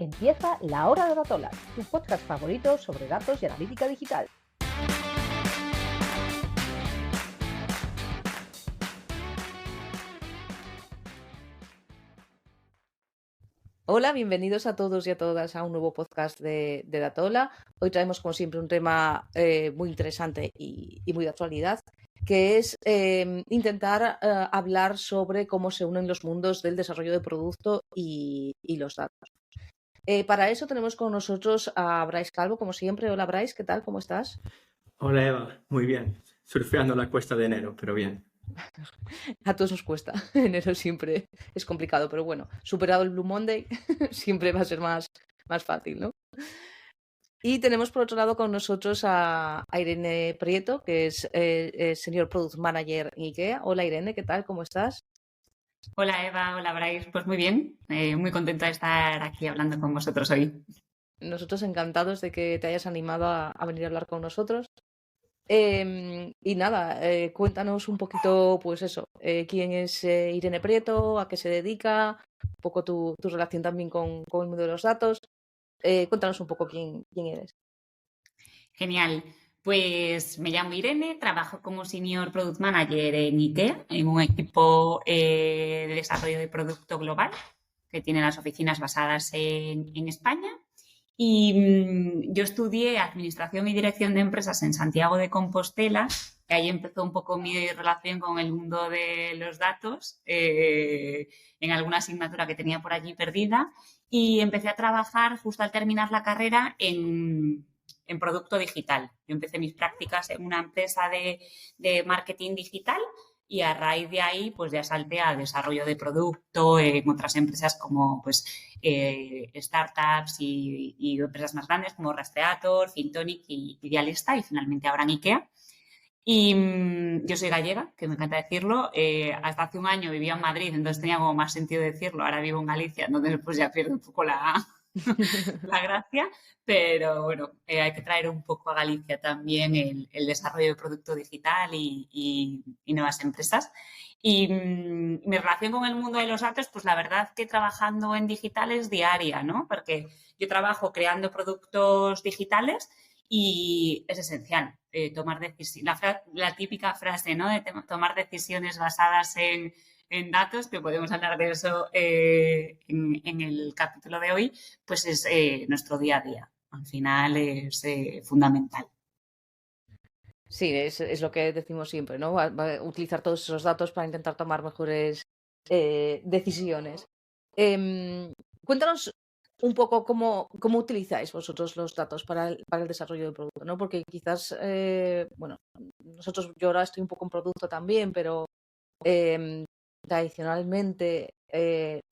Empieza La Hora de Datola, tu podcast favorito sobre datos y analítica digital. Hola, bienvenidos a todos y a todas a un nuevo podcast de Datola. Hoy traemos, como siempre, un tema muy interesante y muy de actualidad, que es intentar hablar sobre cómo se unen los mundos del desarrollo de producto y los datos. Para eso tenemos con nosotros a Bryce Calvo, como siempre. Hola, Bryce, ¿qué tal? ¿Cómo estás? Hola Eva, muy bien. Surfeando la cuesta de enero, pero bien. A todos nos cuesta. Enero siempre es complicado, pero bueno, superado el Blue Monday, siempre va a ser más fácil, ¿no? Y tenemos por otro lado con nosotros a Irene Prieto, que es Senior Product Manager en IKEA. Hola Irene, ¿qué tal? ¿Cómo estás? Hola Eva, hola Bryce, pues muy bien, muy contenta de estar aquí hablando con vosotros hoy. Nosotros encantados de que te hayas animado a venir a hablar con nosotros. Y nada, cuéntanos un poquito, pues eso, quién es Irene Prieto, a qué se dedica, un poco tu relación también con el mundo de los datos. Cuéntanos un poco quién eres. Genial, pues me llamo Irene, trabajo como Senior Product Manager en IKEA, en un equipo de desarrollo de producto global que tiene las oficinas basadas en España. Y yo estudié Administración y Dirección de Empresas en Santiago de Compostela, y ahí empezó un poco mi relación con el mundo de los datos, en alguna asignatura que tenía por allí perdida, y empecé a trabajar justo al terminar la carrera en producto digital. Yo empecé mis prácticas en una empresa de marketing digital y a raíz de ahí pues ya salté a desarrollo de producto en otras empresas como pues startups y empresas más grandes como Rastreator, Fintonic y Idealista y finalmente ahora en IKEA. Y yo soy gallega, que me encanta decirlo. Hasta hace un año vivía en Madrid, entonces tenía como más sentido decirlo. Ahora vivo en Galicia, entonces pues ya pierdo un poco la gracia. Pero bueno, hay que traer un poco a Galicia también el desarrollo de producto digital y nuevas empresas. Y mi relación con el mundo de los datos, pues la verdad que trabajando en digital es diaria, ¿no? Porque yo trabajo creando productos digitales y es esencial tomar decisiones. La típica frase, ¿no? De tomar decisiones basadas en datos, que podemos hablar de eso en el capítulo de hoy, pues es nuestro día a día. Al final es fundamental. Sí, es lo que decimos siempre, ¿no? Va a utilizar todos esos datos para intentar tomar mejores decisiones. Cuéntanos un poco cómo utilizáis vosotros los datos para el desarrollo del producto, ¿no? Porque quizás, bueno, yo ahora estoy un poco en producto también, pero tradicionalmente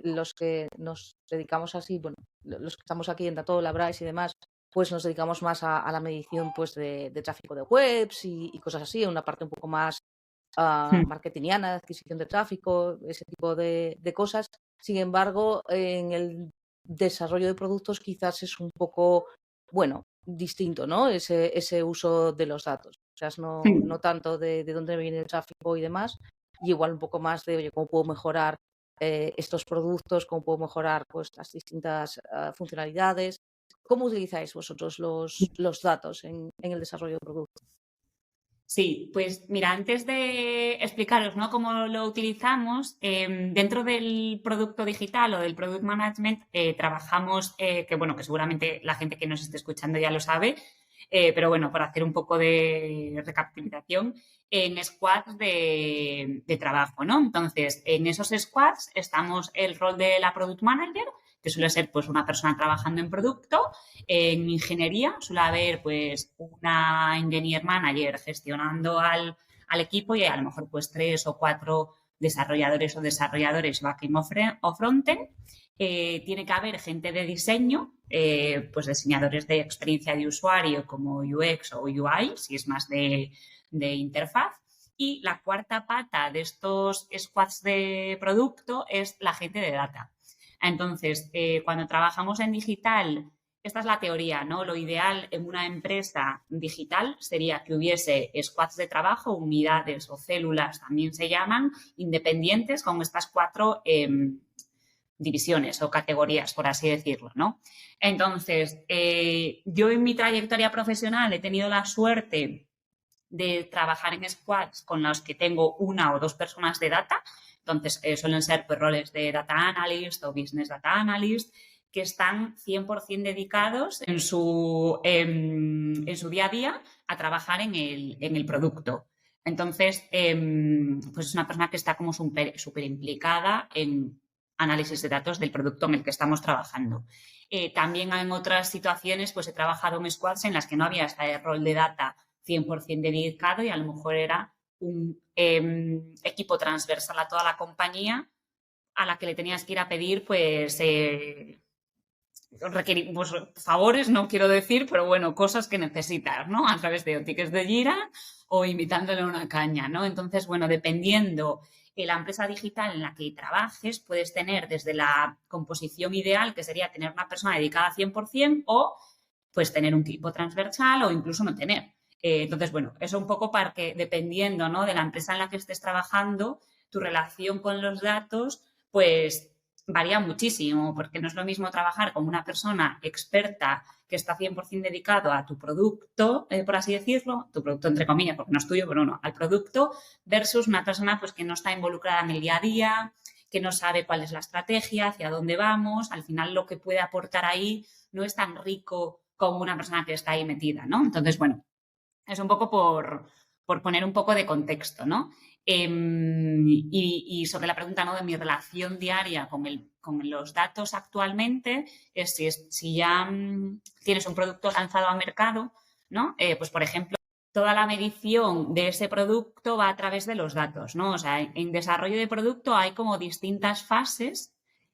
los que nos dedicamos así, bueno, los que estamos aquí en Datola, Bryce y demás, pues nos dedicamos más a la medición pues de tráfico de webs y cosas así, una parte un poco más marketingiana, adquisición de tráfico, ese tipo de cosas. Sin embargo, en el desarrollo de productos quizás es un poco, bueno, distinto, ¿no? Ese uso de los datos. O sea, no tanto de dónde viene el tráfico y demás, y igual un poco más de, oye, cómo puedo mejorar estos productos, cómo puedo mejorar pues las distintas funcionalidades. ¿Cómo utilizáis vosotros los datos en el desarrollo de producto? Sí, pues mira, antes de explicaros, ¿no?, cómo lo utilizamos, dentro del producto digital o del product management trabajamos, que bueno, que seguramente la gente que nos esté escuchando ya lo sabe, pero bueno, para hacer un poco de recapitulación, en squads de trabajo, ¿no? Entonces, en esos squads estamos el rol de la product manager, que suele ser pues una persona trabajando en producto. En ingeniería suele haber pues una engineer manager gestionando al equipo y a lo mejor pues 3 o 4 desarrolladores o desarrolladores backend o frontend. Tiene que haber gente de diseño, pues diseñadores de experiencia de usuario como UX o UI, si es más de interfaz. Y la cuarta pata de estos squads de producto es la gente de data. Entonces, cuando trabajamos en digital, esta es la teoría, ¿no? Lo ideal en una empresa digital sería que hubiese squads de trabajo, unidades o células también se llaman, independientes con estas 4 divisiones o categorías, por así decirlo, ¿no? Entonces, yo en mi trayectoria profesional he tenido la suerte de trabajar en squads con los que tengo 1 o 2 personas de data. Entonces, suelen ser pues, roles de data analyst o business data analyst que están 100% dedicados en su día a día a trabajar en el producto. Entonces, pues es una persona que está como súper implicada en análisis de datos del producto en el que estamos trabajando. También en otras situaciones pues he trabajado en squads en las que no había este rol de data 100% dedicado y a lo mejor era un equipo transversal a toda la compañía a la que le tenías que ir a pedir pues favores, no quiero decir, pero bueno, cosas que necesitas, ¿no? A través de tickets de Jira o invitándole una caña, ¿no? Entonces, bueno, dependiendo de la empresa digital en la que trabajes, puedes tener desde la composición ideal, que sería tener una persona dedicada 100%, o pues tener un equipo transversal o incluso no tener. Entonces, bueno, eso un poco para que, dependiendo, ¿no?, de la empresa en la que estés trabajando, tu relación con los datos, pues varía muchísimo, porque no es lo mismo trabajar con una persona experta que está 100% dedicado a tu producto, por así decirlo, tu producto entre comillas, porque no es tuyo, pero no, al producto, versus una persona pues que no está involucrada en el día a día, que no sabe cuál es la estrategia, hacia dónde vamos. Al final lo que puede aportar ahí no es tan rico como una persona que está ahí metida, ¿no? Entonces, bueno, es un poco por poner un poco de contexto, ¿no? Y sobre la pregunta, ¿no?, de mi relación diaria con los datos actualmente, es si ya tienes un producto lanzado al mercado, ¿no? Pues, por ejemplo, toda la medición de ese producto va a través de los datos, ¿no? O sea, en desarrollo de producto hay como distintas fases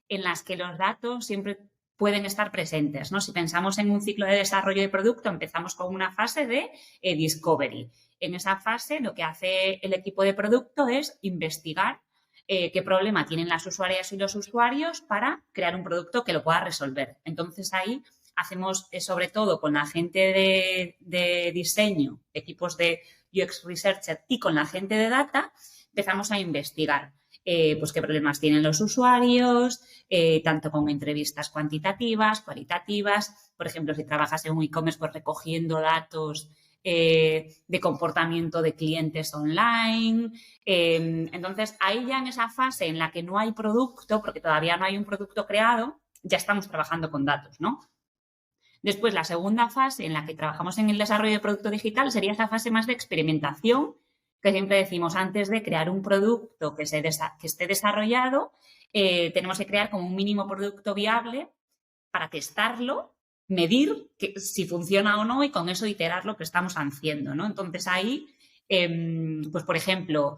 en las que los datos siempre pueden estar presentes, ¿no? Si pensamos en un ciclo de desarrollo de producto, empezamos con una fase de discovery. En esa fase lo que hace el equipo de producto es investigar qué problema tienen las usuarias y los usuarios para crear un producto que lo pueda resolver. Entonces ahí hacemos, sobre todo con la gente de diseño, equipos de UX Researcher y con la gente de data, empezamos a investigar pues qué problemas tienen los usuarios, tanto con entrevistas cuantitativas, cualitativas. Por ejemplo, si trabajas en un e-commerce, pues recogiendo datos de comportamiento de clientes online. Entonces, ahí ya en esa fase en la que no hay producto, porque todavía no hay un producto creado, ya estamos trabajando con datos, ¿no? Después, la segunda fase en la que trabajamos en el desarrollo de producto digital sería esa fase más de experimentación, que siempre decimos, antes de crear un producto que esté desarrollado, tenemos que crear como un mínimo producto viable para testarlo, medir si funciona o no y con eso iterar lo que estamos haciendo, ¿no? Entonces ahí, pues por ejemplo,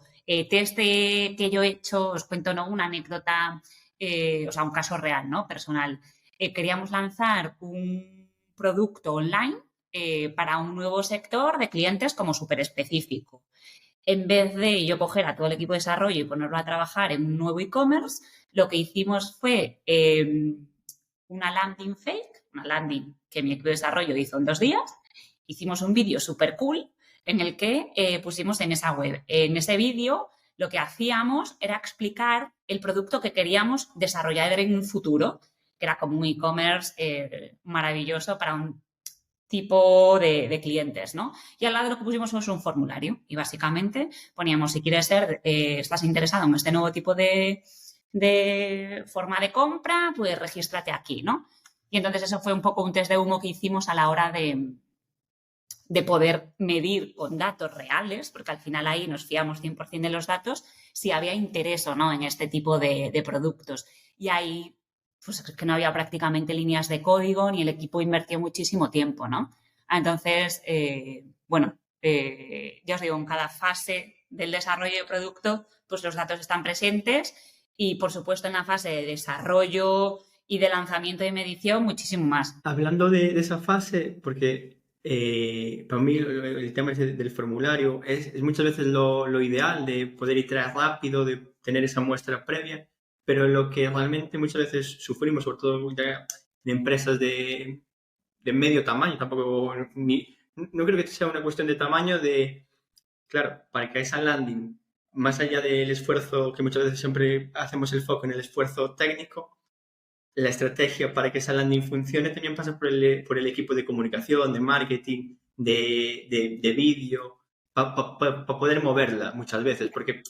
test que yo he hecho, os cuento, ¿no?, una anécdota, o sea, un caso real, ¿no?, personal. Queríamos lanzar un producto online para un nuevo sector de clientes como súper específico. En vez de yo coger a todo el equipo de desarrollo y ponerlo a trabajar en un nuevo e-commerce, lo que hicimos fue una landing fake, una landing que mi equipo de desarrollo hizo en 2 días. Hicimos un vídeo súper cool en el que pusimos en esa web. En ese vídeo lo que hacíamos era explicar el producto que queríamos desarrollar en un futuro, que era como un e-commerce maravilloso para un tipo de clientes, ¿no? Y al lado lo que pusimos fue un formulario y básicamente poníamos, si quieres estás interesado en este nuevo tipo de forma de compra, pues regístrate aquí, ¿no? Y entonces eso fue un poco un test de humo que hicimos a la hora de poder medir con datos reales, porque al final ahí nos fiamos 100% de los datos, si había interés o no en este tipo de productos. Y ahí pues que no había prácticamente líneas de código ni el equipo invirtió muchísimo tiempo, ¿no? Entonces, bueno, ya os digo, en cada fase del desarrollo de producto, pues los datos están presentes y, por supuesto, en la fase de desarrollo y de lanzamiento y medición, muchísimo más. Hablando de esa fase, porque para mí el tema del formulario es muchas veces lo ideal de poder iterar rápido, de tener esa muestra previa, pero lo que realmente muchas veces sufrimos, sobre todo de empresas de medio tamaño, tampoco, no creo que sea una cuestión de tamaño, claro, para que esa landing, más allá del esfuerzo, que muchas veces siempre hacemos el foco en el esfuerzo técnico, la estrategia para que esa landing funcione también pasa por el equipo de comunicación, de marketing, de vídeo, para poder moverla muchas veces, porque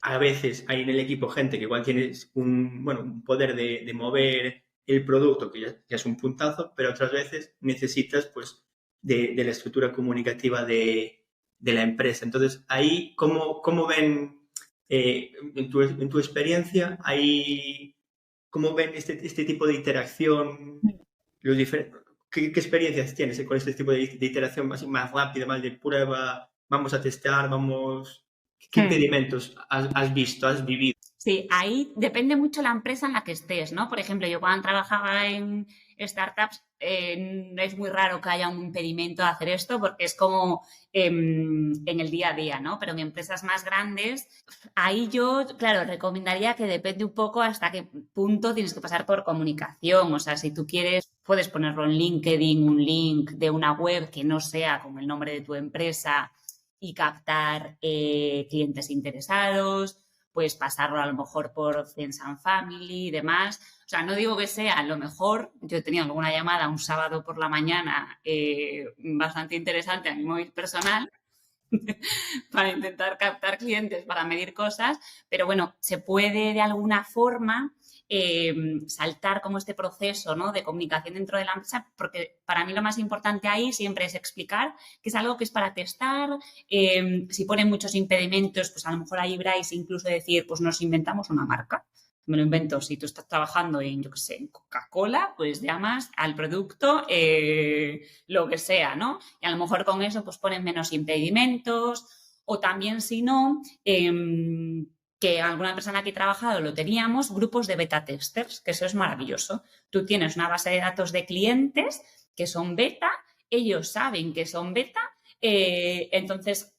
a veces hay en el equipo gente que igual tiene un poder de mover el producto, que ya es un puntazo, pero otras veces necesitas pues de la estructura comunicativa de la empresa. Entonces, ahí, ¿cómo ven, en tu experiencia, ahí, cómo ven este tipo de interacción? ¿Qué experiencias tienes con este tipo de iteración más rápida, más de prueba? Vamos a testear, ¿Qué impedimentos has visto, has vivido? Sí, ahí depende mucho la empresa en la que estés, ¿no? Por ejemplo, yo cuando trabajaba en startups es muy raro que haya un impedimento de hacer esto porque es como en el día a día, ¿no? Pero en empresas más grandes, ahí yo, claro, recomendaría que depende un poco hasta qué punto tienes que pasar por comunicación. O sea, si tú quieres, puedes ponerlo en LinkedIn, un link de una web que no sea con el nombre de tu empresa y captar clientes interesados. Pues pasarlo a lo mejor por Friends and Family y demás. O sea, no digo que sea lo mejor. Yo he tenido alguna llamada un sábado por la mañana bastante interesante a mi móvil personal para intentar captar clientes, para medir cosas, pero bueno, se puede de alguna forma saltar como este proceso, ¿no?, de comunicación dentro de la empresa, porque para mí lo más importante ahí siempre es explicar que es algo que es para testar. Si ponen muchos impedimentos, pues a lo mejor ahí Bryce incluso decir, pues nos inventamos una marca. Me lo invento, si tú estás trabajando en, yo qué sé, en Coca-Cola, pues llamas al producto lo que sea, ¿no? Y a lo mejor con eso pues ponen menos impedimentos, o también si no, que alguna persona que he trabajado lo teníamos, grupos de beta testers, que eso es maravilloso. Tú tienes una base de datos de clientes que son beta, ellos saben que son beta, entonces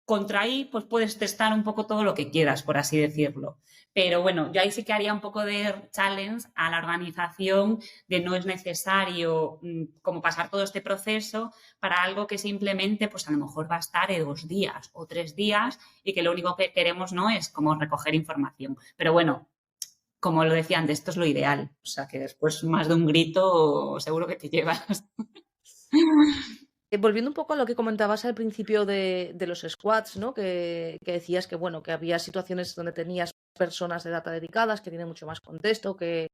contra ahí pues puedes testar un poco todo lo que quieras, por así decirlo. Pero bueno, yo ahí sí que haría un poco de challenge a la organización de no es necesario como pasar todo este proceso para algo que simplemente pues a lo mejor va a estar 2 días o 3 días y que lo único que queremos no es como recoger información. Pero bueno, como lo decía antes, esto es lo ideal. O sea que después más de un grito seguro que te llevas. Volviendo un poco a lo que comentabas al principio de los squads, ¿no? Que decías que, bueno, que había situaciones donde tenías personas de data dedicadas, que tienen mucho más contexto, que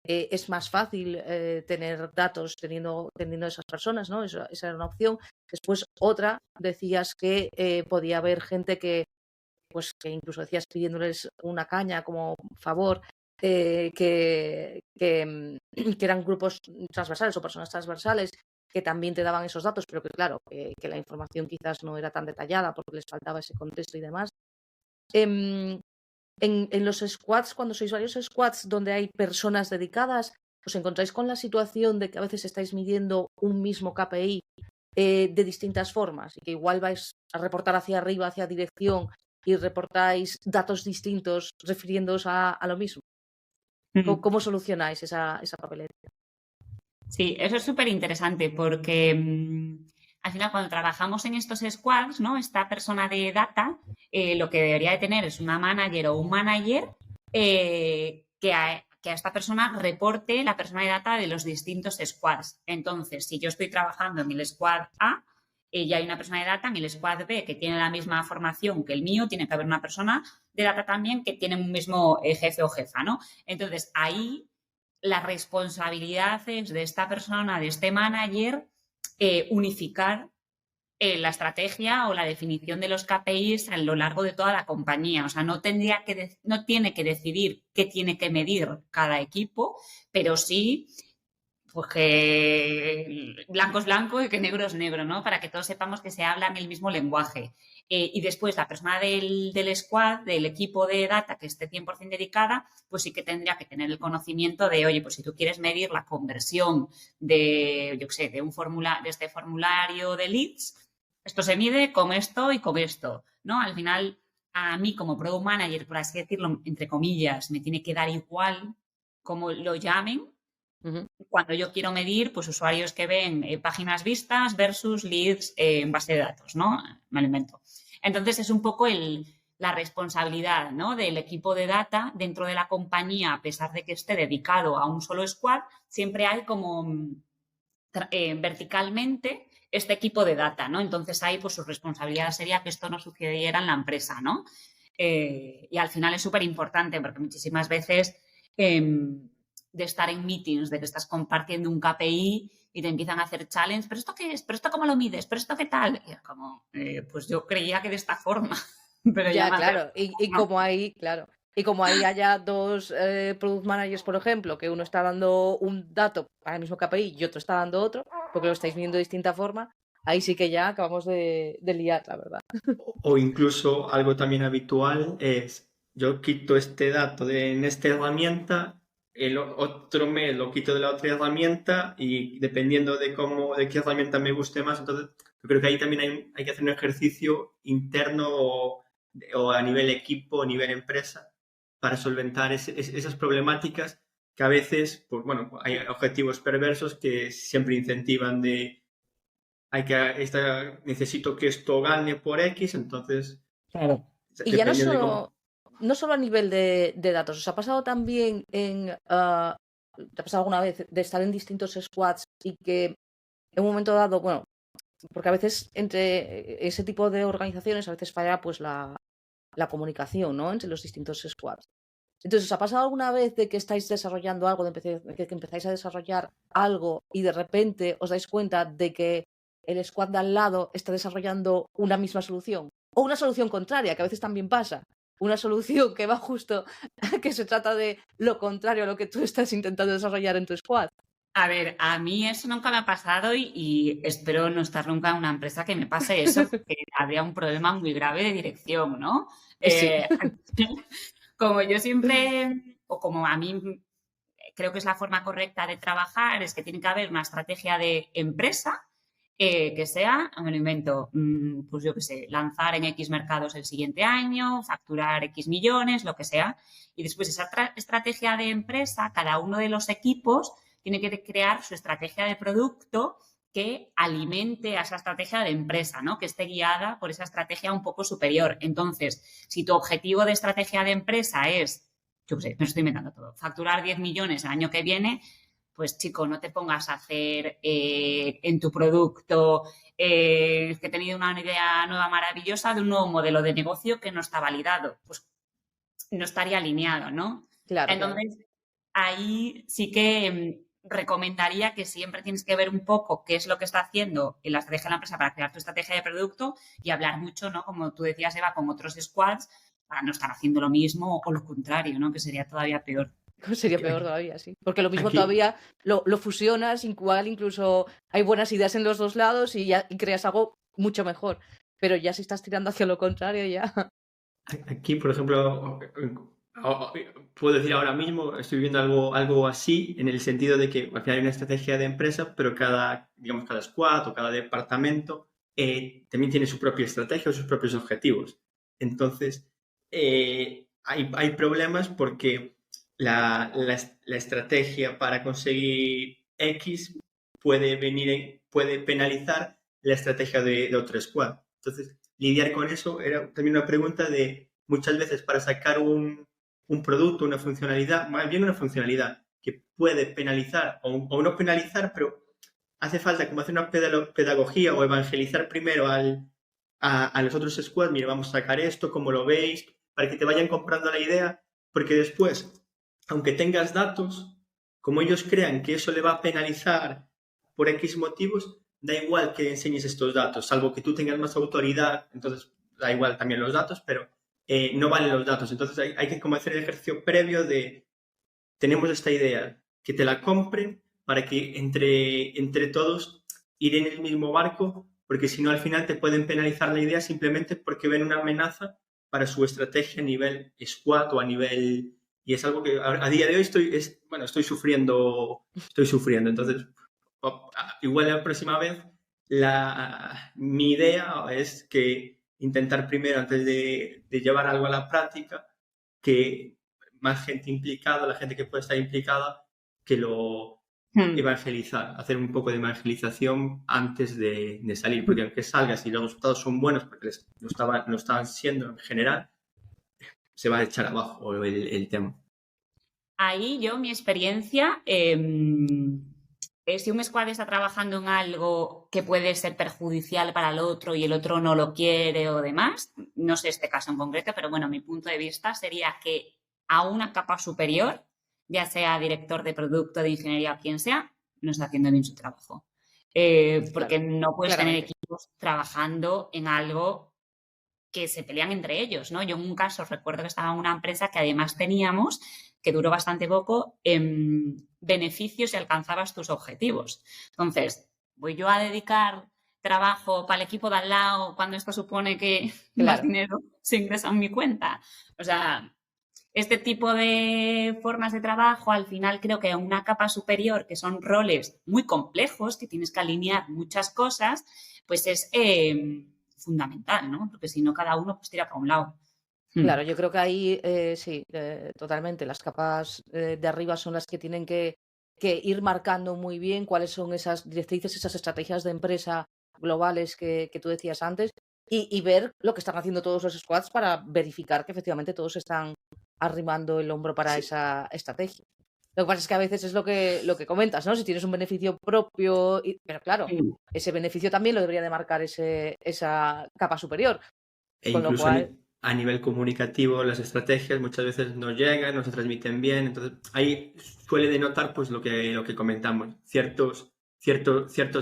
es más fácil tener datos teniendo esas personas, ¿no? Esa era una opción. Después, otra, decías que podía haber gente pues, que incluso decías pidiéndoles una caña como favor, que eran grupos transversales o personas transversales que también te daban esos datos, pero que claro, que la información quizás no era tan detallada porque les faltaba ese contexto y demás. Em, en los squads, cuando sois varios squads donde hay personas dedicadas, ¿os encontráis con la situación de que a veces estáis midiendo un mismo KPI de distintas formas y que igual vais a reportar hacia arriba, hacia dirección y reportáis datos distintos refiriéndoos a lo mismo? ¿Cómo solucionáis esa papeleta? Sí, eso es súper interesante porque al final cuando trabajamos en estos squads, ¿no? Esta persona de data lo que debería de tener es una manager o un manager que a esta persona reporte la persona de data de los distintos squads. Entonces, si yo estoy trabajando en el squad A y hay una persona de data en el squad B que tiene la misma formación que el mío, tiene que haber una persona de data también que tiene un mismo jefe o jefa, ¿no? Entonces, ahí la responsabilidad es de esta persona, de este manager, unificar la estrategia o la definición de los KPIs a lo largo de toda la compañía. O sea, no tiene que decidir qué tiene que medir cada equipo, pero sí pues que blanco es blanco y que negro es negro, ¿no? Para que todos sepamos que se habla en el mismo lenguaje. Y después la persona del squad, del equipo de data que esté 100% dedicada, pues sí que tendría que tener el conocimiento de, oye, pues si tú quieres medir la conversión de, yo qué sé, de este formulario de leads, esto se mide con esto y con esto, ¿no? Al final, a mí como product manager, por así decirlo, entre comillas, me tiene que dar igual cómo lo llamen. Cuando yo quiero medir, pues usuarios que ven páginas vistas versus leads en base de datos, ¿no? Me lo invento. Entonces es un poco la responsabilidad, ¿no?, del equipo de data dentro de la compañía, a pesar de que esté dedicado a un solo squad, siempre hay como verticalmente este equipo de data, ¿no? Entonces ahí pues su responsabilidad sería que esto no sucediera en la empresa, ¿no? Y al final es súper importante porque muchísimas veces de estar en meetings, de que estás compartiendo un KPI y te empiezan a hacer challenge, ¿pero esto qué es? ¿Pero esto cómo lo mides? ¿Pero esto qué tal? Y es como, pues yo creía que de esta forma, pero ya Ya, me hace... claro. Y como ahí, claro. Y como ahí haya dos product managers, por ejemplo, que uno está dando un dato para el mismo KPI y otro está dando otro, porque lo estáis viendo de distinta forma, ahí sí que ya acabamos de liar, la verdad. O incluso algo también habitual es, yo quito este dato en esta herramienta, el otro mes lo quito de la otra herramienta y dependiendo de qué herramienta me guste más, entonces yo creo que ahí también hay que hacer un ejercicio interno o a nivel equipo, a nivel empresa, para solventar esas problemáticas que a veces, pues bueno, hay objetivos perversos que siempre incentivan necesito que esto gane por X, entonces, Claro. Y ya dependiendo de cómo. no solo a nivel de datos, ¿os ha pasado también te ha pasado alguna vez de estar en distintos squads y que en un momento dado, bueno, porque a veces entre ese tipo de organizaciones a veces falla pues la comunicación, ¿no?, entre los distintos squads. Entonces, ¿os ha pasado alguna vez de que estáis desarrollando algo, que empezáis a desarrollar algo y de repente os dais cuenta de que el squad de al lado está desarrollando una misma solución? O una solución contraria, que a veces también pasa. Una solución que va justo, que se trata de lo contrario a lo que tú estás intentando desarrollar en tu squad. A ver, a mí eso nunca me ha pasado y espero no estar nunca en una empresa que me pase eso, porque habría un problema muy grave de dirección, ¿no? Sí. Como yo siempre, o como a mí creo que es la forma correcta de trabajar, es que tiene que haber una estrategia de empresa que sea, me lo invento, pues yo qué sé, lanzar en X mercados el siguiente año, facturar X millones, lo que sea. Y después esa estrategia de empresa, cada uno de los equipos tiene que crear su estrategia de producto que alimente a esa estrategia de empresa, ¿no?, que esté guiada por esa estrategia un poco superior. Entonces, si tu objetivo de estrategia de empresa es, yo qué sé, me estoy inventando todo, facturar 10 millones el año que viene, pues chico, no te pongas a hacer en tu producto que he tenido una idea nueva maravillosa de un nuevo modelo de negocio que no está validado. Pues no estaría alineado, ¿no? Claro, claro. Entonces, ahí sí que recomendaría que siempre tienes que ver un poco qué es lo que está haciendo en la estrategia de la empresa para crear tu estrategia de producto y hablar mucho, ¿no?, como tú decías, Eva, con otros squads para no estar haciendo lo mismo o lo contrario, ¿no?, que sería todavía peor. Sería peor todavía, sí. Porque lo mismo Aquí, todavía lo fusionas, igual incluso hay buenas ideas en los dos lados y creas algo mucho mejor. Pero ya si estás tirando hacia lo contrario, ya. aquí, por ejemplo, puedo decir ahora mismo, estoy viendo algo así, en el sentido de que al final hay una estrategia de empresa, pero digamos, cada squad o cada departamento también tiene su propia estrategia o sus propios objetivos. Entonces, hay problemas porque la estrategia para conseguir X puede penalizar la estrategia de otro squad. Entonces, lidiar con eso era también una pregunta de muchas veces para sacar un producto, una funcionalidad, más bien una funcionalidad que puede penalizar o no penalizar, pero hace falta como hacer una pedagogía o evangelizar primero a los otros squads, mire, vamos a sacar esto, ¿cómo lo veis? Para que te vayan comprando la idea, porque después, aunque tengas datos, como ellos crean que eso le va a penalizar por X motivos, da igual que enseñes estos datos, salvo que tú tengas más autoridad, entonces da igual también los datos, pero no valen los datos. Entonces hay que como hacer el ejercicio previo de, tenemos esta idea, que te la compren para que entre todos ir en el mismo barco, porque si no al final te pueden penalizar la idea simplemente porque ven una amenaza para su estrategia a nivel squad o a nivel... Y es algo que a día de hoy estoy sufriendo. Entonces, igual la próxima vez mi idea es que intentar primero, antes de llevar algo a la práctica, que más gente implicada, la gente que puede estar implicada, que lo evangelizar, hacer un poco de evangelización antes de salir, porque aunque salgas y los resultados son buenos, porque lo estaban siendo en general, se va a echar abajo el tema. Ahí yo, mi experiencia, si un squad está trabajando en algo que puede ser perjudicial para el otro y el otro no lo quiere o demás, no sé este caso en concreto, pero bueno, mi punto de vista sería que a una capa superior, ya sea director de producto, de ingeniería o quien sea, no está haciendo bien su trabajo. Porque no puedes tener equipos trabajando en algo que se pelean entre ellos, ¿no? Yo en un caso recuerdo que estaba en una empresa que además teníamos, que duró bastante poco, beneficios y alcanzabas tus objetivos. Entonces, voy yo a dedicar trabajo para el equipo de al lado cuando esto supone que más dinero se ingresa en mi cuenta. O sea, este tipo de formas de trabajo, al final creo que a una capa superior, que son roles muy complejos, que tienes que alinear muchas cosas, pues es fundamental, ¿no? Porque si no, cada uno pues tira para un lado. Claro, yo creo que ahí sí, totalmente. Las capas de arriba son las que tienen que ir marcando muy bien cuáles son esas directrices, esas estrategias de empresa globales que tú decías antes y ver lo que están haciendo todos los squads para verificar que efectivamente todos están arrimando el hombro para esa estrategia. Lo que pasa es que a veces es lo que comentas, ¿no? Si tienes un beneficio propio, pero claro, ese beneficio también lo debería de marcar esa capa superior. Con lo Incluso cual, a nivel comunicativo, las estrategias muchas veces no llegan, no se transmiten bien. Entonces, ahí suele denotar pues, lo que comentamos, ciertos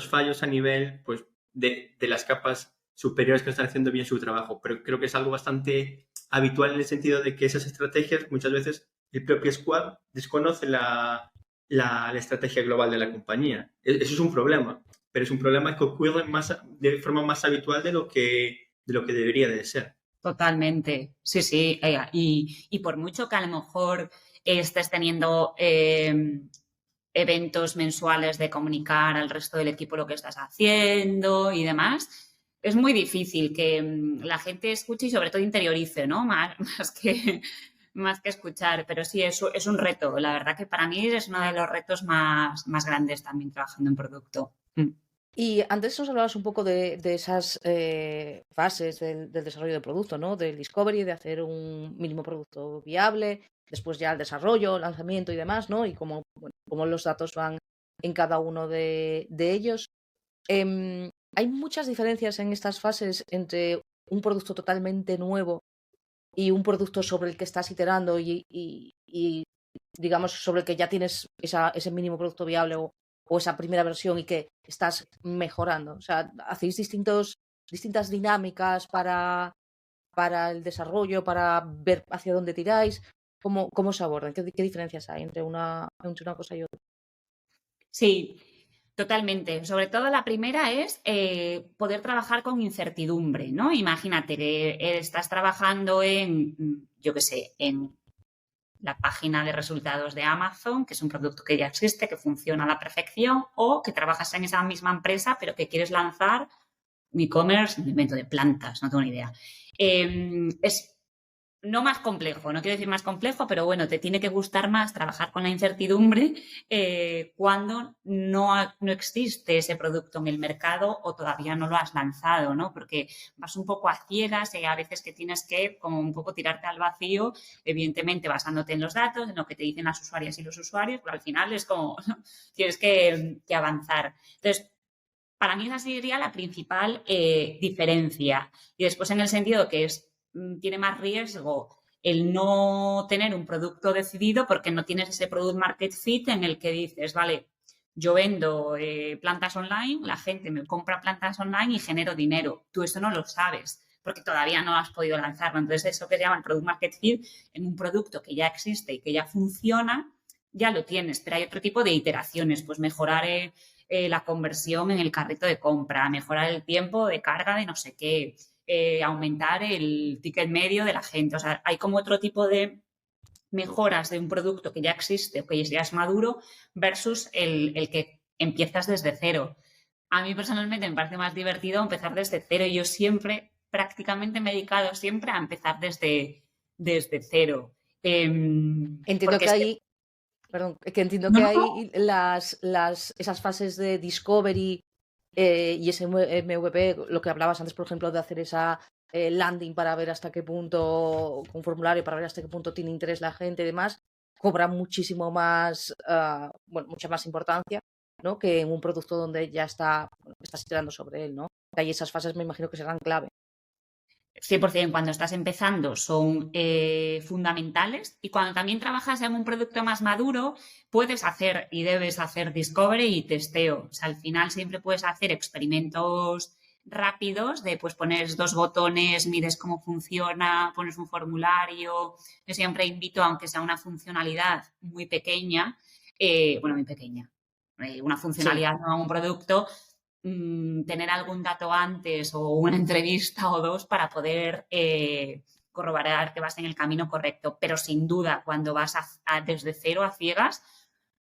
fallos a nivel pues, de las capas superiores que no están haciendo bien su trabajo. Pero creo que es algo bastante habitual en el sentido de que esas estrategias muchas veces el propio squad desconoce la estrategia global de la compañía. Eso es un problema, pero es un problema que ocurre de forma más habitual de lo que debería de ser. Totalmente, sí, sí. Y por mucho que a lo mejor estés teniendo eventos mensuales de comunicar al resto del equipo lo que estás haciendo y demás, es muy difícil que la gente escuche y sobre todo interiorice, ¿no? Más que escuchar. Pero sí, es un reto. La verdad que para mí es uno de los retos más grandes también trabajando en producto. Y antes nos hablabas un poco de esas fases del desarrollo de producto, ¿no? Del discovery, de hacer un mínimo producto viable, después ya el desarrollo, lanzamiento y demás, ¿no? Y cómo los datos van en cada uno de ellos. Hay muchas diferencias en estas fases entre un producto totalmente nuevo y un producto sobre el que estás iterando y digamos, sobre el que ya tienes ese mínimo producto viable o esa primera versión y que estás mejorando. O sea, hacéis distintas dinámicas para el desarrollo, para ver hacia dónde tiráis. ¿Cómo se abordan? ¿Qué diferencias hay entre una cosa y otra? Sí, totalmente. Sobre todo la primera es poder trabajar con incertidumbre, ¿no? Imagínate que estás trabajando yo qué sé, en la página de resultados de Amazon, que es un producto que ya existe, que funciona a la perfección, o que trabajas en esa misma empresa, pero que quieres lanzar un e-commerce, un invento de plantas, no tengo ni idea. Es no más complejo, no quiero decir más complejo, pero bueno, te tiene que gustar más trabajar con la incertidumbre cuando no existe ese producto en el mercado o todavía no lo has lanzado, ¿no? Porque vas un poco a ciegas y a veces que tienes que como un poco tirarte al vacío, evidentemente basándote en los datos, en lo que te dicen las usuarias y los usuarios, pero al final es como tienes que avanzar. Entonces, para mí esa sería la principal diferencia. Y después en el sentido que tiene más riesgo el no tener un producto decidido porque no tienes ese product market fit en el que dices, vale, yo vendo plantas online, la gente me compra plantas online y genero dinero. Tú esto no lo sabes porque todavía no has podido lanzarlo. Entonces, eso que se llama el product market fit en un producto que ya existe y que ya funciona, ya lo tienes. Pero hay otro tipo de iteraciones, pues mejorar la conversión en el carrito de compra, mejorar el tiempo de carga de no sé qué, aumentar el ticket medio de la gente. O sea, hay como otro tipo de mejoras de un producto que ya existe o que ya es maduro versus el que empiezas desde cero. A mí personalmente me parece más divertido empezar desde cero y yo siempre, prácticamente me he dedicado siempre a empezar desde cero. Entiendo que hay, perdón, que entiendo que hay esas fases de discovery y ese MVP, lo que hablabas antes, por ejemplo, de hacer esa landing para ver hasta qué punto, un formulario para ver hasta qué punto tiene interés la gente y demás, cobra muchísimo más, mucha más importancia, ¿no? Que en un producto donde ya estás iterando sobre él, ¿no? Que ahí esas fases me imagino que serán clave. 100% cuando estás empezando son fundamentales, y cuando también trabajas en un producto más maduro puedes hacer y debes hacer discovery y testeo. O sea, al final siempre puedes hacer experimentos rápidos de pues pones 2 botones, mides cómo funciona, pones un formulario. Yo siempre invito, aunque sea una funcionalidad muy pequeña, muy pequeña, una Sí, funcionalidad no un producto, tener algún dato antes o una entrevista o 2 para poder corroborar que vas en el camino correcto. Pero sin duda, cuando vas desde cero a ciegas,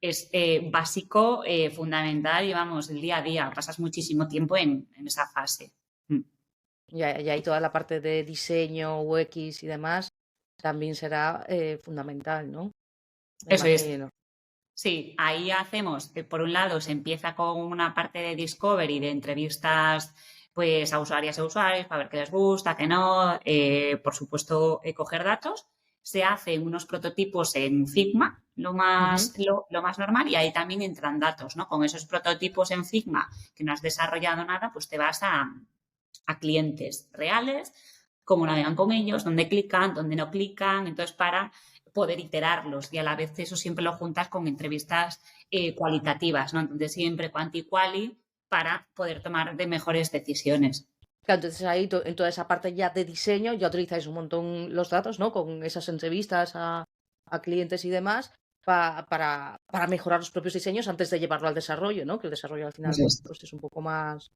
es básico, fundamental, y vamos, el día a día. Pasas muchísimo tiempo en esa fase. y ahí toda la parte de diseño, UX y demás también será fundamental, ¿no? Me Eso es. imagino. Sí, ahí hacemos, por un lado, se empieza con una parte de discovery, de entrevistas pues a usuarias y usuarios para ver qué les gusta, qué no, por supuesto, coger datos. Se hacen unos prototipos en Figma, lo más normal, y ahí también entran datos, ¿no? Con esos prototipos en Figma que no has desarrollado nada, pues te vas a clientes reales, cómo navegan con ellos, dónde clican, dónde no clican, entonces para poder iterarlos, y a la vez eso siempre lo juntas con entrevistas cualitativas, ¿no? Entonces siempre quanti-quali para poder tomar de mejores decisiones. Claro, entonces ahí en toda esa parte ya de diseño ya utilizáis un montón los datos, ¿no? Con esas entrevistas a clientes y demás para mejorar los propios diseños antes de llevarlo al desarrollo, ¿no? Que el desarrollo al final Eso es. pues es un poco más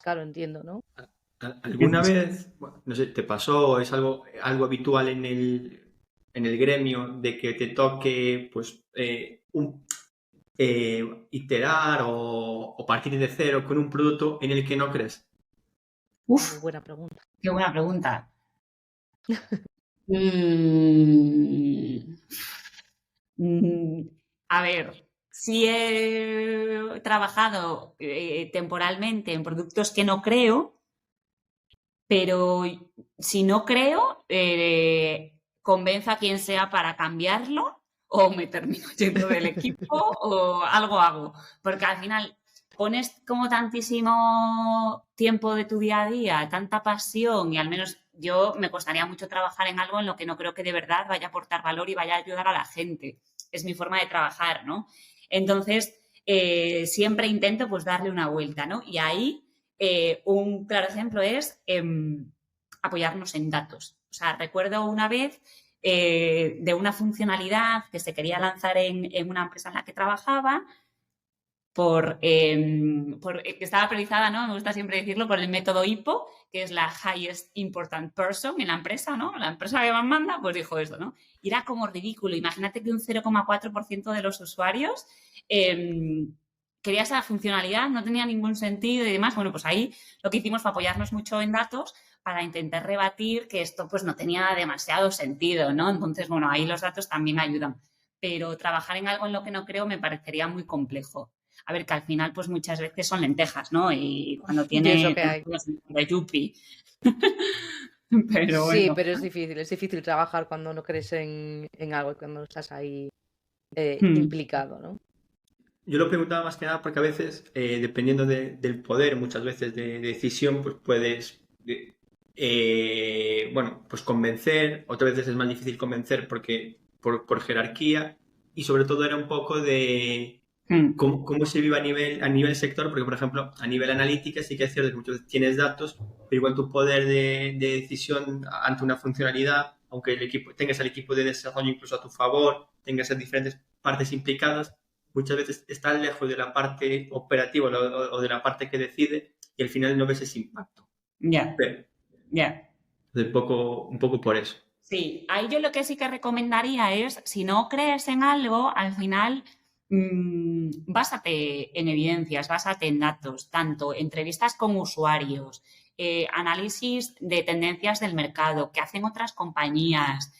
caro, entiendo, ¿no? ¿Alguna vez, bueno, no sé, te pasó, es algo habitual en el gremio de que te toque, pues, iterar o partir de cero con un producto en el que no crees? Muy Uf, buena pregunta. qué buena pregunta. Mm, a ver, si he trabajado temporalmente en productos que no creo, pero si no creo, convenzo a quien sea para cambiarlo, o me termino yendo del equipo o algo hago. Porque al final pones como tantísimo tiempo de tu día a día, tanta pasión, y al menos yo me costaría mucho trabajar en algo en lo que no creo que de verdad vaya a aportar valor y vaya a ayudar a la gente. Es mi forma de trabajar, ¿no? Entonces, siempre intento pues darle una vuelta, ¿no? Y ahí un claro ejemplo es apoyarnos en datos. O sea, recuerdo una vez de una funcionalidad que se quería lanzar en una empresa en la que trabajaba, que estaba priorizada, ¿no? Me gusta siempre decirlo, por el método HIPPO, que es la Highest Important Person en la empresa, ¿no? La empresa que más manda, pues dijo esto, ¿no? Y era como ridículo. Imagínate que un 0,4% de los usuarios quería esa funcionalidad, no tenía ningún sentido y demás. Bueno, pues ahí lo que hicimos fue apoyarnos mucho en datos para intentar rebatir que esto pues no tenía demasiado sentido, ¿no? Entonces, bueno, ahí los datos también ayudan. Pero trabajar en algo en lo que no creo me parecería muy complejo. A ver, que al final pues muchas veces son lentejas, ¿no? Y cuando Y es lo tiene que hay. de yuppie. Pero Sí, bueno. pero es difícil trabajar cuando no crees en algo y cuando estás ahí implicado, ¿no? Yo lo preguntaba más que nada porque a veces, dependiendo del poder, muchas veces de decisión, pues puedes, pues convencer, otras veces es más difícil convencer porque por jerarquía, y sobre todo era un poco de cómo se vive a nivel sector, porque por ejemplo, a nivel analítica sí que es cierto que muchas veces tienes datos, pero igual tu poder de decisión ante una funcionalidad, aunque tengas el equipo de desarrollo incluso a tu favor, tengas las diferentes partes implicadas, muchas veces está lejos de la parte operativa o de la parte que decide, y al final no ves ese impacto. Ya, Pero, ya. un poco por eso. Sí, ahí yo lo que sí que recomendaría es, si no crees en algo, al final básate en evidencias, básate en datos, tanto entrevistas con usuarios, análisis de tendencias del mercado, que hacen otras compañías,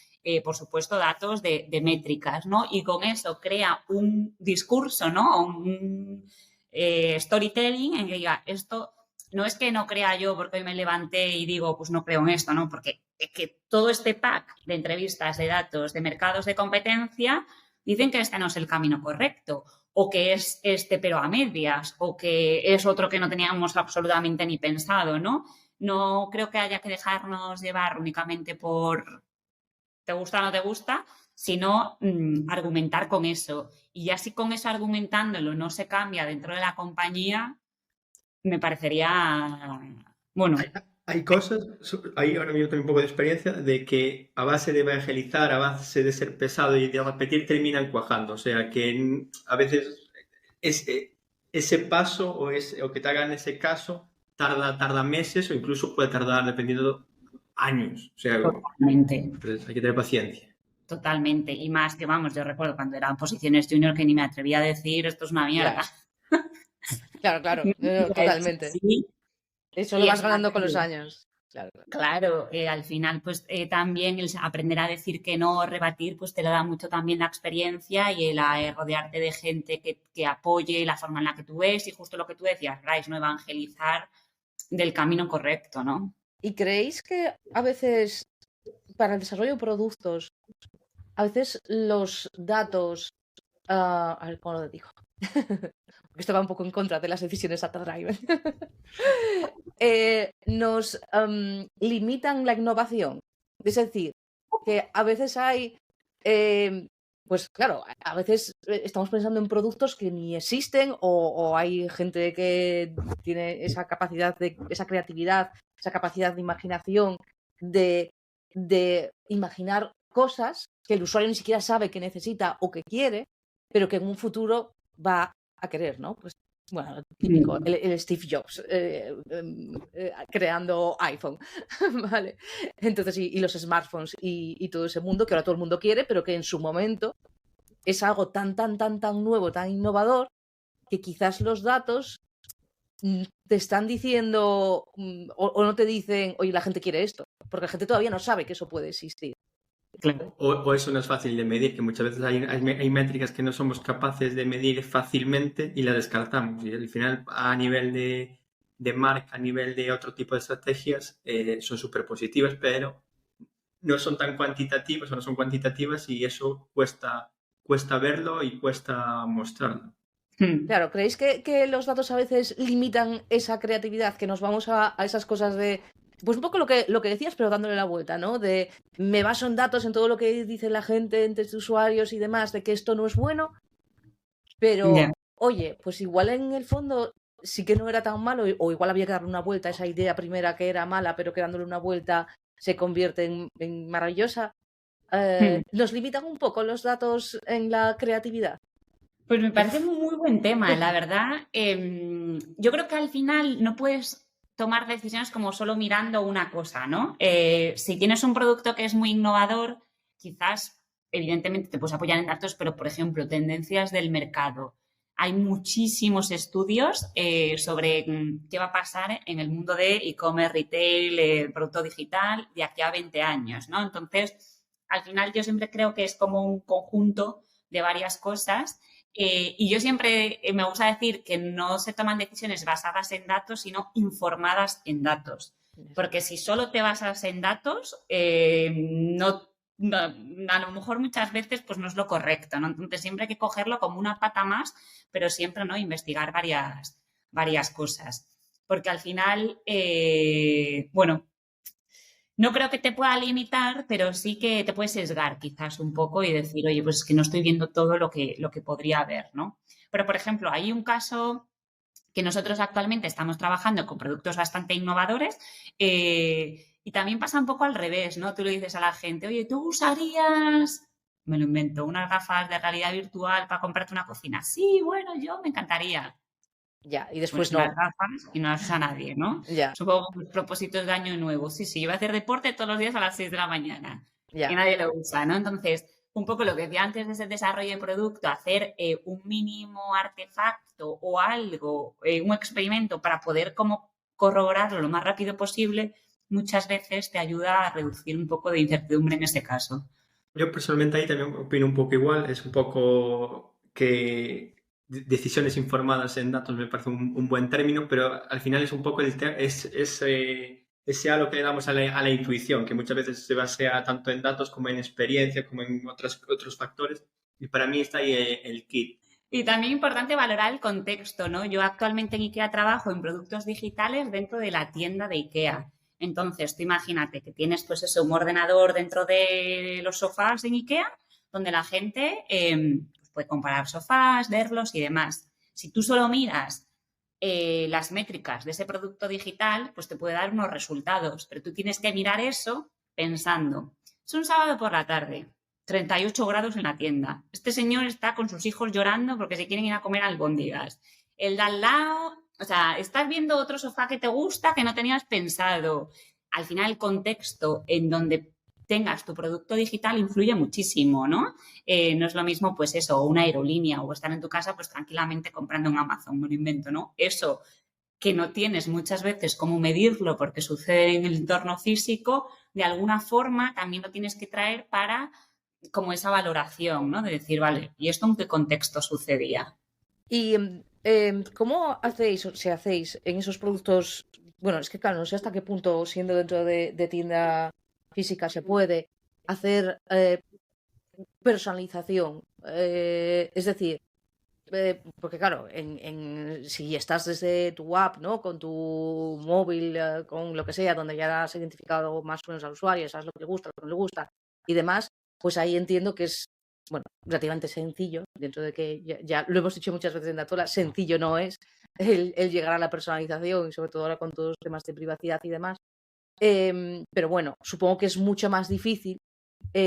por supuesto datos de métricas, ¿no? Y con eso crea un discurso, ¿no? Un storytelling en que diga, esto no es que no crea yo porque hoy me levanté y digo, pues no creo en esto, ¿no? Porque es que todo este pack de entrevistas, de datos, de mercados de competencia, dicen que este no es el camino correcto, o que es este pero a medias, o que es otro que no teníamos absolutamente ni pensado, ¿no? No creo que haya que dejarnos llevar únicamente por te gusta o no te gusta, sino argumentar con eso. Y ya si con eso argumentándolo no se cambia dentro de la compañía, me parecería, bueno, Hay cosas, hay ahora mismo también un poco de experiencia, de que a base de evangelizar, a base de ser pesado y de repetir, terminan cuajando. O sea, que a veces ese paso o que te hagan ese caso tarda meses o incluso puede tardar, dependiendo, años. O sea, totalmente, pues hay que tener paciencia. totalmente. Y más que, vamos, yo recuerdo cuando eran posiciones junior que ni me atrevía a decir esto es una mierda. Claro, totalmente. Sí, Eso y lo vas es ganando con los más, años. Claro. claro, al final, pues también el aprender a decir que no, rebatir, pues te lo da mucho también la experiencia y el rodearte de gente que apoye la forma en la que tú ves y justo lo que tú decías, Bryce, ¿no? Evangelizar del camino correcto, ¿no? ¿Y creéis que a veces, para el desarrollo de productos, a veces los datos, a ver cómo lo digo, porque esto va un poco en contra de las decisiones data driven, nos limitan la innovación? Es decir, que a veces hay, pues claro, a veces estamos pensando en productos que ni existen o hay gente que tiene esa capacidad, esa creatividad, esa capacidad de imaginación de imaginar cosas que el usuario ni siquiera sabe que necesita o que quiere, pero que en un futuro va a querer, ¿no? Pues bueno, típico, el Steve Jobs creando iPhone, ¿vale? Entonces, y los smartphones y todo ese mundo que ahora todo el mundo quiere, pero que en su momento es algo tan nuevo, tan innovador, que quizás los datos te están diciendo o no te dicen, oye, la gente quiere esto, porque la gente todavía no sabe que eso puede existir. Claro. O eso no es fácil de medir, que muchas veces hay métricas que no somos capaces de medir fácilmente y las descartamos. Y al final, a nivel de marca, a nivel de otro tipo de estrategias, son súper positivas, pero no son tan cuantitativas o no son cuantitativas y eso cuesta verlo y cuesta mostrarlo. Claro, ¿creéis que los datos a veces limitan esa creatividad, que nos vamos a esas cosas de, pues un poco lo que decías, pero dándole la vuelta, ¿no? De me baso en datos, en todo lo que dice la gente, entre usuarios y demás, de que esto no es bueno, pero Ya. oye, pues igual en el fondo sí que no era tan malo, o igual había que darle una vuelta a esa idea primera que era mala, pero que dándole una vuelta se convierte en maravillosa. ¿Nos limitan un poco los datos en la creatividad? Pues me parece un muy buen tema, la verdad. Yo creo que al final no puedes tomar decisiones como solo mirando una cosa, ¿no? Si tienes un producto que es muy innovador, quizás, evidentemente, te puedes apoyar en datos, pero, por ejemplo, tendencias del mercado. Hay muchísimos estudios sobre qué va a pasar en el mundo de e-commerce, retail, producto digital de aquí a 20 años, ¿no? Entonces, al final yo siempre creo que es como un conjunto de varias cosas. Y yo siempre me gusta decir que no se toman decisiones basadas en datos, sino informadas en datos. Porque si solo te basas en datos, a lo mejor muchas veces pues no es lo correcto, ¿no? Entonces siempre hay que cogerlo como una pata más, pero siempre, ¿no? Investigar varias cosas. Porque al final, bueno, no creo que te pueda limitar, pero sí que te puedes sesgar quizás un poco y decir, oye, pues es que no estoy viendo todo lo que podría haber, ¿no? Pero, por ejemplo, hay un caso que nosotros actualmente estamos trabajando con productos bastante innovadores y también pasa un poco al revés, ¿no? Tú le dices a la gente, oye, ¿tú usarías, me lo invento, unas gafas de realidad virtual para comprarte una cocina? Sí, bueno, yo me encantaría. Ya, y Pues después no. las gafas y no las usa nadie, ¿no? Ya, Supongo que propósitos de año nuevo. Sí, yo voy a hacer deporte todos los días a las 6 de la mañana. ya. Y nadie lo usa, ¿no? Entonces, un poco lo que decía antes de ese desarrollo de producto, hacer un mínimo artefacto o algo, un experimento para poder como corroborarlo lo más rápido posible, muchas veces te ayuda a reducir un poco de incertidumbre en ese caso. Yo personalmente ahí también opino un poco igual, es un poco que decisiones informadas en datos me parece un buen término, pero al final es un poco ese halo que le damos a la intuición, que muchas veces se basea tanto en datos como en experiencia, como en otros factores, y para mí está ahí el kit. Y también importante valorar el contexto, ¿no? Yo actualmente en IKEA trabajo en productos digitales dentro de la tienda de IKEA. Entonces, tú imagínate que tienes pues eso, un ordenador dentro de los sofás en IKEA, donde la gente pues puede comparar sofás, verlos y demás. Si tú solo miras las métricas de ese producto digital, pues te puede dar unos resultados, pero tú tienes que mirar eso pensando, es un sábado por la tarde, 38 grados en la tienda. Este señor está con sus hijos llorando porque se quieren ir a comer albóndigas. El de al lado, o sea, estás viendo otro sofá que te gusta que no tenías pensado. Al final, el contexto en donde tengas tu producto digital influye muchísimo, ¿no? No es lo mismo, pues eso, una aerolínea o estar en tu casa, pues tranquilamente comprando en Amazon, me lo invento, ¿no? Eso que no tienes muchas veces cómo medirlo porque sucede en el entorno físico, de alguna forma también lo tienes que traer para como esa valoración, ¿no? De decir, vale, ¿y esto en qué contexto sucedía? ¿Y cómo hacéis, o si hacéis en esos productos? Bueno, es que claro, no sé hasta qué punto, siendo dentro de tienda física, se puede hacer personalización. Es decir, porque claro, si estás desde tu app, ¿no? Con tu móvil, con lo que sea, donde ya has identificado más o menos al usuario, sabes lo que le gusta, lo que no le gusta y demás, pues ahí entiendo que es, bueno, relativamente sencillo, dentro de que ya lo hemos dicho muchas veces en Datola, sencillo no es el llegar a la personalización y sobre todo ahora con todos los temas de privacidad y demás. Pero bueno, supongo que es mucho más difícil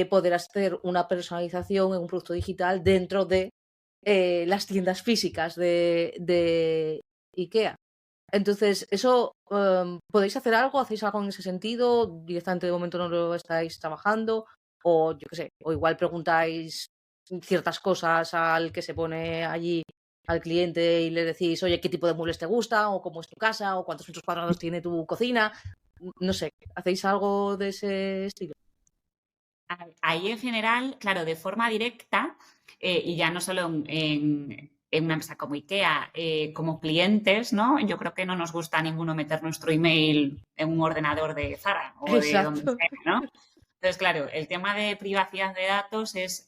poder hacer una personalización en un producto digital dentro de las tiendas físicas de IKEA. Entonces, eso, ¿podéis hacer algo? ¿Hacéis algo en ese sentido? ¿Directamente de momento no lo estáis trabajando? O yo qué sé, o igual preguntáis ciertas cosas al que se pone allí al cliente y le decís, oye, ¿qué tipo de muebles te gusta? ¿O cómo es tu casa? ¿O cuántos metros cuadrados tiene tu cocina? No sé, ¿hacéis algo de ese estilo? Ahí en general, claro, de forma directa, y ya no solo en una empresa como IKEA, como clientes, ¿no? Yo creo que no nos gusta a ninguno meter nuestro email en un ordenador de Zara o de donde Exacto. sea, ¿no? Entonces, claro, el tema de privacidad de datos es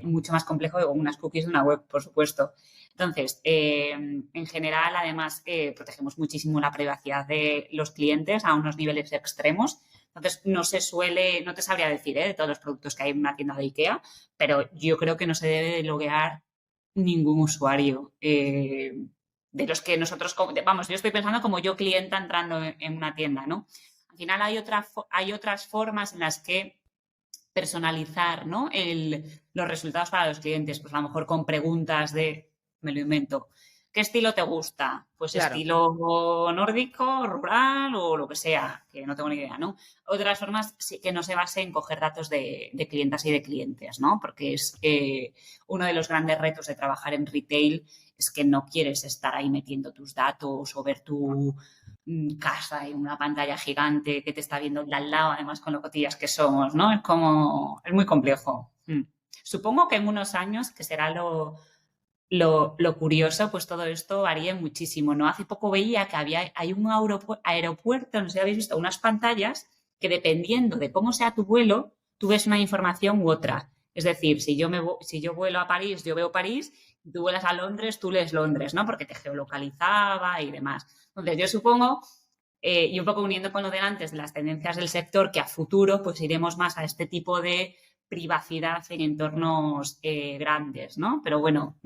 mucho más complejo que unas cookies de una web, por supuesto. Entonces, en general, además, protegemos muchísimo la privacidad de los clientes a unos niveles extremos. Entonces, no te sabría decir, de todos los productos que hay en una tienda de IKEA, pero yo creo que no se debe de loguear ningún usuario. De los que nosotros, vamos, yo estoy pensando como yo clienta entrando en una tienda, ¿no? Al final hay otras formas en las que personalizar, ¿no? Los resultados para los clientes, pues a lo mejor con preguntas me lo invento, ¿qué estilo te gusta? Pues Claro. estilo nórdico, rural o lo que sea, que no tengo ni idea, ¿no? Otras formas sí que no se base en coger datos de clientas y de clientes, ¿no? Porque es uno de los grandes retos de trabajar en retail es que no quieres estar ahí metiendo tus datos o ver tu casa en una pantalla gigante que te está viendo de al lado, además con lo cotillas que somos, ¿no? Es muy complejo. Supongo que en unos años, que será lo curioso, pues todo esto varía muchísimo, ¿no? Hace poco veía que hay un aeropuerto, no sé si habéis visto, unas pantallas que dependiendo de cómo sea tu vuelo, tú ves una información u otra. Es decir, si yo vuelo a París, yo veo París, y tú vuelas a Londres, tú lees Londres, ¿no? Porque te geolocalizaba y demás. Entonces, yo supongo, y un poco uniendo con lo de antes, de las tendencias del sector, que a futuro pues iremos más a este tipo de privacidad en entornos grandes, ¿no? Pero bueno,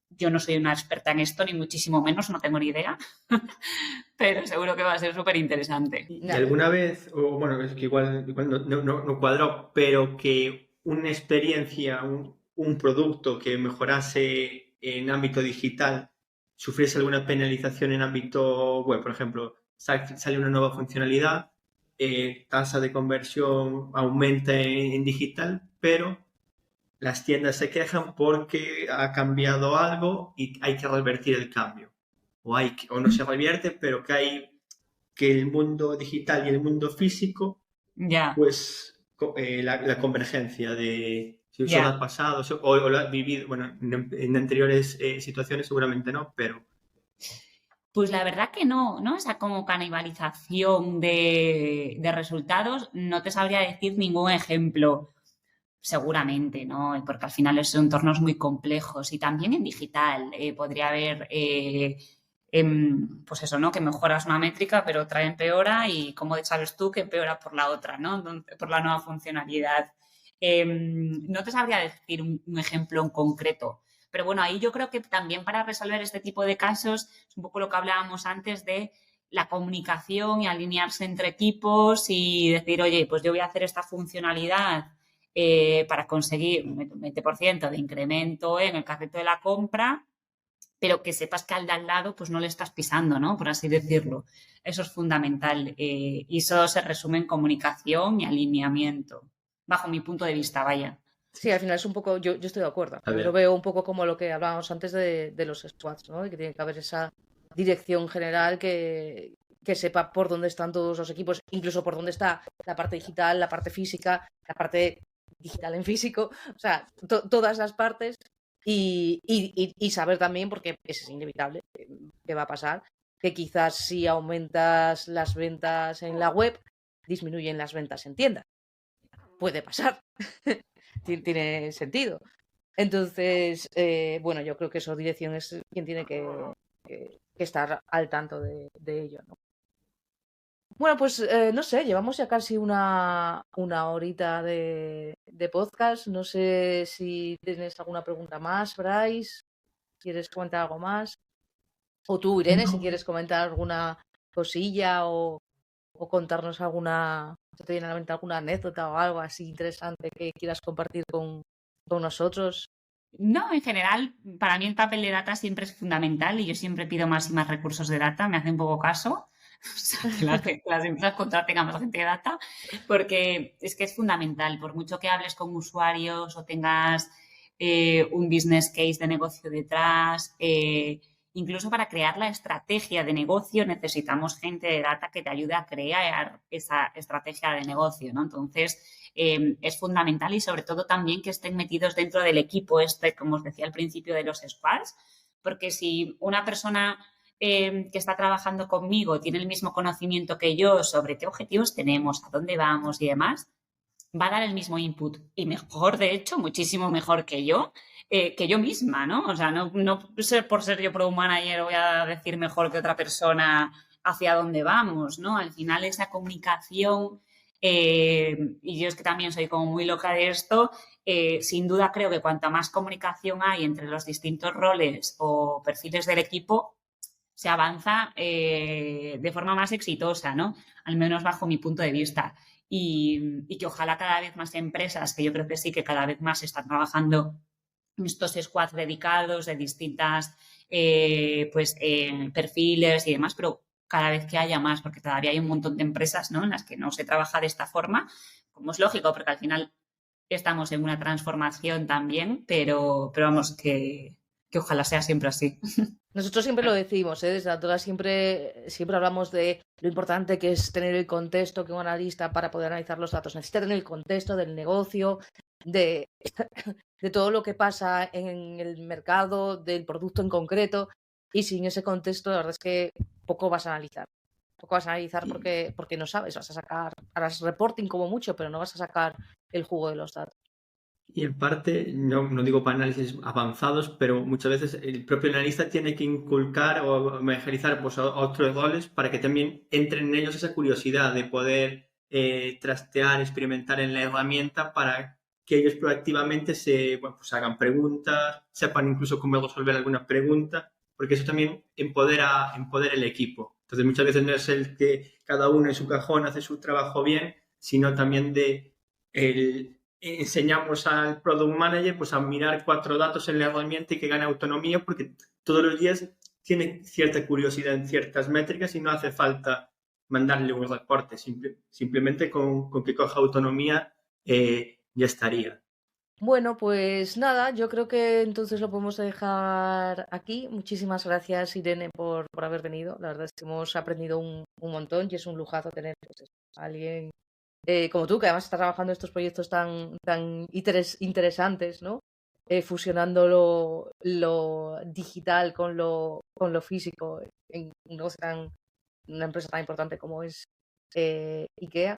yo no soy una experta en esto, ni muchísimo menos, no tengo ni idea, pero seguro que va a ser súper interesante. ¿Y alguna vez, o bueno, es que igual no cuadró, pero que una experiencia, un producto que mejorase en ámbito digital sufriese alguna penalización en ámbito web? Por ejemplo, sale una nueva funcionalidad, tasa de conversión aumenta en digital, pero las tiendas se quejan porque ha cambiado algo y hay que revertir el cambio. O no se revierte, pero que el mundo digital y el mundo físico, Ya. pues la convergencia Si eso lo has Ya. pasado o lo has vivido, bueno, en anteriores situaciones seguramente no, pero Pues la verdad que no, ¿no? Esa como canibalización de resultados, no te sabría decir ningún ejemplo. Seguramente, ¿no? Porque al final son entornos muy complejos y también en digital podría haber, pues eso, ¿no? Que mejoras una métrica pero otra empeora y cómo sabes tú que empeora por la otra, ¿no? Por la nueva funcionalidad. No te sabría decir un ejemplo en concreto, pero bueno, ahí yo creo que también para resolver este tipo de casos es un poco lo que hablábamos antes de la comunicación y alinearse entre equipos y decir, oye, pues yo voy a hacer esta funcionalidad para conseguir un 20% de incremento en el carrito de la compra, pero que sepas que al de al lado pues no le estás pisando, ¿no? Por así decirlo. Eso es fundamental. Y eso se resume en comunicación y alineamiento, bajo mi punto de vista, vaya. Sí, al final es un poco, yo estoy de acuerdo. a Yo lo ver, veo un poco como lo que hablábamos antes de los squads, ¿no? De que tiene que haber esa dirección general que sepa por dónde están todos los equipos, incluso por dónde está la parte digital, la parte física, la parte digital en físico, o sea, todas las partes y saber también, porque es inevitable que va a pasar, que quizás si aumentas las ventas en la web, disminuyen las ventas en tienda. Puede pasar. Tiene sentido. Entonces, bueno, yo creo que eso, dirección es quien tiene que estar al tanto de ello, ¿no? Bueno, pues no sé, llevamos ya casi una horita de podcast. No sé si tienes alguna pregunta más, Bryce. ¿Quieres comentar algo más? O tú, Irene, si no, quieres comentar alguna cosilla o contarnos alguna, ¿se te viene a la mente alguna anécdota o algo así interesante que quieras compartir con nosotros? No, en general, para mí el papel de data siempre es fundamental y yo siempre pido más y más recursos de data, me hace un poco caso. O sea, que las empresas contraten a más gente de data, porque es que es fundamental. Por mucho que hables con usuarios o tengas un business case de negocio detrás, incluso para crear la estrategia de negocio necesitamos gente de data que te ayude a crear esa estrategia de negocio, ¿no? Entonces, es fundamental y sobre todo también que estén metidos dentro del equipo este, como os decía al principio de los squads, porque si una persona que está trabajando conmigo tiene el mismo conocimiento que yo sobre qué objetivos tenemos, a dónde vamos y demás, va a dar el mismo input y mejor, de hecho, muchísimo mejor que yo misma, ¿no? O sea, no por ser yo product manager voy a decir mejor que otra persona hacia dónde vamos, ¿no? Al final esa comunicación, y yo es que también soy como muy loca de esto, sin duda creo que cuanta más comunicación hay entre los distintos roles o perfiles del equipo, se avanza de forma más exitosa, ¿no? Al menos bajo mi punto de vista. Y que ojalá cada vez más empresas, que yo creo que sí, que cada vez más están trabajando en estos squads dedicados de distintas perfiles y demás, pero cada vez que haya más, porque todavía hay un montón de empresas, ¿no? En las que no se trabaja de esta forma, como es lógico, porque al final estamos en una transformación también, pero vamos, que ojalá sea siempre así. Nosotros siempre lo decimos, ¿eh? Desde Atora siempre hablamos de lo importante que es tener el contexto que un analista para poder analizar los datos necesita tener el contexto del negocio, de, de todo lo que pasa en el mercado, del producto en concreto, y sin ese contexto, la verdad es que poco vas a analizar. Poco vas a analizar porque no sabes, vas a sacar, harás reporting como mucho, pero no vas a sacar el jugo de los datos. y en parte, no digo para análisis avanzados, pero muchas veces el propio analista tiene que inculcar o evangelizar pues, a otros roles para que también entre en ellos esa curiosidad de poder trastear, experimentar en la herramienta para que ellos proactivamente bueno, pues hagan preguntas, sepan incluso cómo resolver alguna pregunta, porque eso también empodera el equipo. Entonces muchas veces no es el que cada uno en su cajón hace su trabajo bien, sino también de enseñamos al product manager pues a mirar 4 datos en la herramienta y que gane autonomía porque todos los días tiene cierta curiosidad en ciertas métricas y no hace falta mandarle un reporte, simplemente con que coja autonomía ya estaría. Bueno, pues nada, yo creo que entonces lo podemos dejar aquí. Muchísimas gracias, Irene, por haber venido. La verdad es que hemos aprendido un montón y es un lujazo tener pues, a alguien como tú, que además estás trabajando en estos proyectos tan interesantes, ¿no? Fusionando lo digital con lo físico en un negocio una empresa tan importante como es IKEA.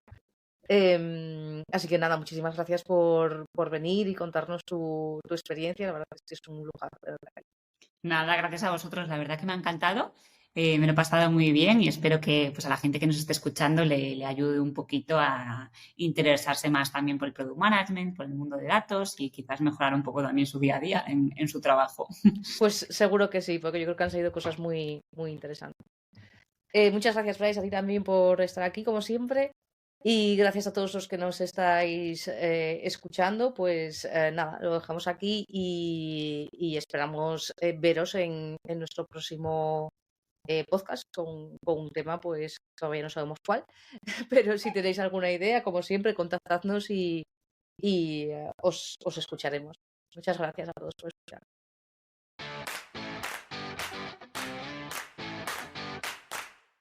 Así que nada, muchísimas gracias por venir y contarnos tu experiencia. La verdad es que es un lugar. De verdad. Nada, gracias a vosotros, la verdad que me ha encantado. Me lo he pasado muy bien y espero que pues, a la gente que nos esté escuchando le ayude un poquito a interesarse más también por el product management, por el mundo de datos y quizás mejorar un poco también su día a día en su trabajo. Pues seguro que sí, porque yo creo que han salido cosas muy, muy interesantes. Muchas gracias, Bryce, a ti también por estar aquí, como siempre. Y gracias a todos los que nos estáis escuchando. Pues nada, lo dejamos aquí y esperamos veros en nuestro próximo podcast con un tema, pues todavía no sabemos cuál. Pero si tenéis alguna idea, como siempre, contactadnos y os escucharemos. Muchas gracias a todos por escuchar.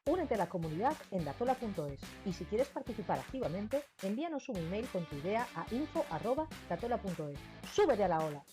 Únete a la comunidad en datola.es y si quieres participar activamente, envíanos un email con tu idea a info@datola.es. ¡Súbete a la ola!